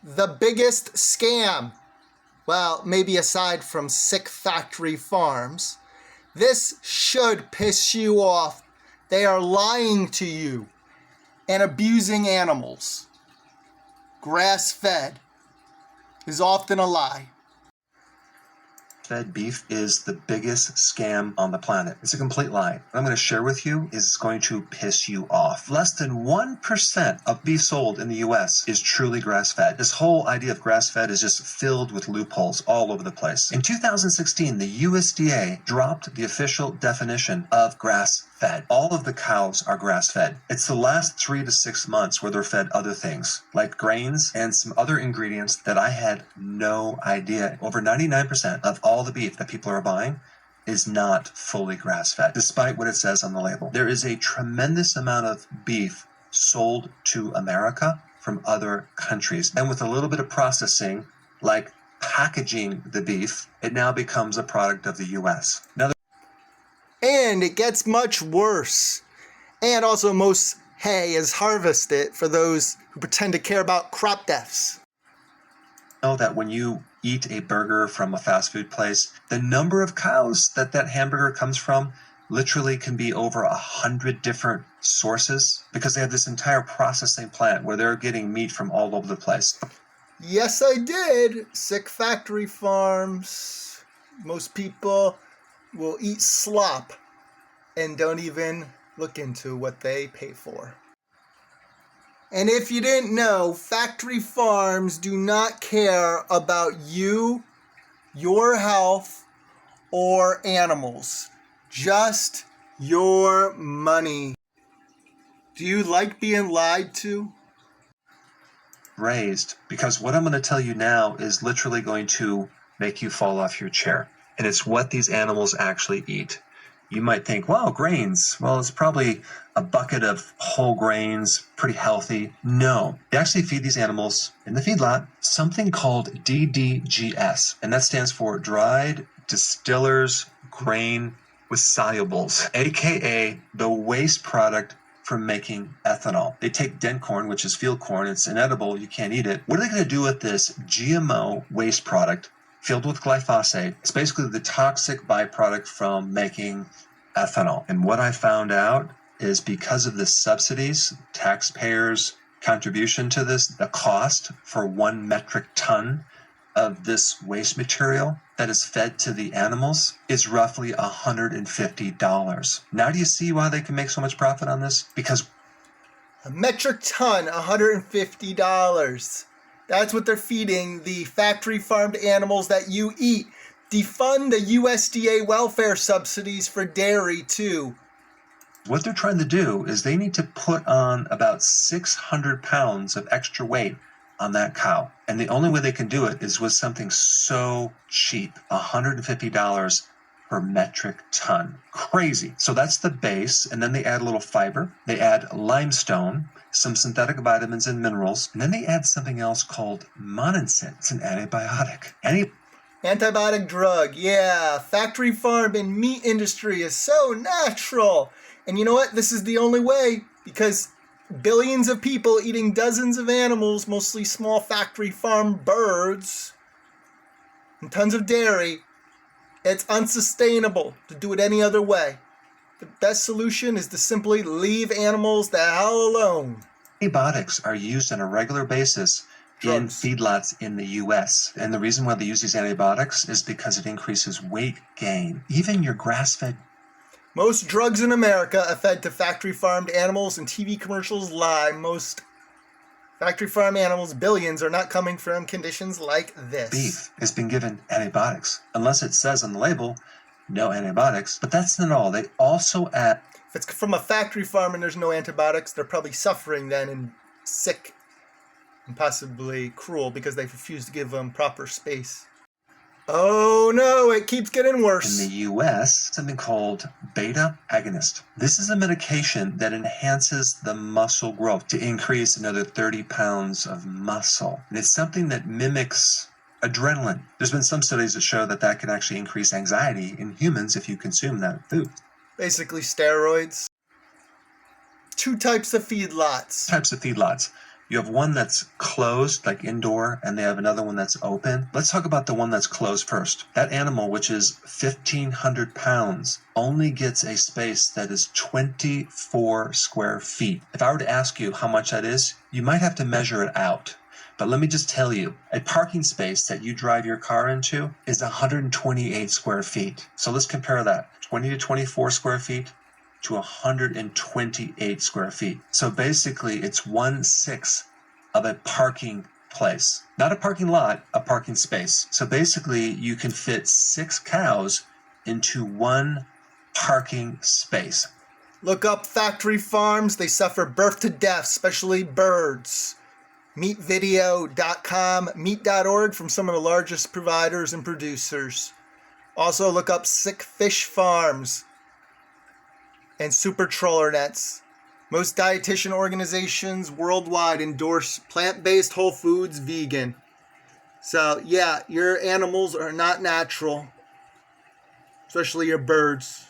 The biggest scam. Well, maybe aside from sick factory farms. This should piss you off. They are lying to you and abusing animals. Grass-fed is often a lie. Fed beef is the biggest scam on the planet. It's a complete lie. What I'm going to share with you is going to piss you off. Less than 1% of beef sold in the US is truly grass-fed. This whole idea of grass-fed is just filled with loopholes all over the place. In 2016, the USDA dropped the official definition of grass-fed. All of the cows are grass-fed. It's the last 3 to 6 months where they're fed other things, like grains and some other ingredients that I had no idea. Over 99% of all the beef that people are buying is not fully grass-fed, despite what it says on the label. There is a tremendous amount of beef sold to America from other countries. And with a little bit of processing, like packaging the beef, it now becomes a product of the US. Now, and it gets much worse. And also most hay is harvested for those who pretend to care about crop deaths. Know that when you eat a burger from a fast food place, the number of cows that hamburger comes from literally can be over 100 different sources, because they have this entire processing plant where they're getting meat from all over the place. Yes, I did. Sick factory farms. Most people will eat slop and don't even look into what they pay for. And if you didn't know, factory farms do not care about you, your health, or animals. Just your money. Do you like being lied to? Raised, because what I'm going to tell you now is literally going to make you fall off your chair. And it's what these animals actually eat. You might think, wow, grains. Well, it's probably a bucket of whole grains, pretty healthy. No, they actually feed these animals in the feedlot something called DDGS, and that stands for Dried Distillers Grain with Solubles, aka the waste product from making ethanol. They take dent corn, which is field corn. It's inedible. You can't eat it. What are they going to do with this GMO waste product filled with glyphosate? It's basically the toxic byproduct from making ethanol. And what I found out is, because of the subsidies, taxpayers' contribution to this, the cost for 1 metric ton of this waste material that is fed to the animals is roughly $150. Now do you see why they can make so much profit on this? Because a metric ton, $150. That's what they're feeding the factory farmed animals that you eat. Defund the USDA welfare subsidies for dairy too. what they're trying to do is they need to put on about 600 pounds of extra weight on that cow. And the only way they can do it is with something so cheap, $150 per metric ton. Crazy. So that's the base. And then they add a little fiber. They add limestone, some synthetic vitamins and minerals. And then they add something else called monensin. It's an antibiotic. Antibiotic drug, yeah. Factory farm and meat industry is so natural. And you know what? This is the only way, because billions of people eating dozens of animals, mostly small factory farm birds, and tons of dairy. It's unsustainable to do it any other way. The best solution is to simply leave animals the hell alone. Antibiotics are used on a regular basis in feedlots in the U.S. And the reason why they use these antibiotics is because it increases weight gain. Even your grass-fed. Most drugs in America are fed to factory farmed animals, and TV commercials lie. Most factory farm animals, billions, are not coming from conditions like this. Beef has been given antibiotics, unless it says on the label, no antibiotics. But that's not all. They also add... If it's from a factory farm and there's no antibiotics, they're probably suffering then and sick and possibly cruel because they refuse to give them proper space. Oh no, it keeps getting worse. In the U.S., something called beta agonist. This is a medication that enhances the muscle growth to increase another 30 pounds of muscle. And it's something that mimics adrenaline. There's been some studies that show that can actually increase anxiety in humans if you consume that food. Basically steroids. Two types of feedlots. You have one that's closed, like indoor, and they have another one that's open. Let's talk about the one that's closed first. That animal, which is 1,500 pounds, only gets a space that is 24 square feet. If I were to ask you how much that is, you might have to measure it out. But let me just tell you, a parking space that you drive your car into is 128 square feet. So let's compare that, 20 to 24 square feet to 128 square feet. So basically, it's 1/6 of a parking place. Not a parking lot, a parking space. So basically, you can fit 6 cows into one parking space. Look up factory farms. They suffer birth to death, especially birds. Meatvideo.com, meat.org from some of the largest providers and producers. Also look up sick fish farms and super trawler nets. Most dietitian organizations worldwide endorse plant-based, whole foods, vegan. So yeah, your animals are not natural, especially your birds.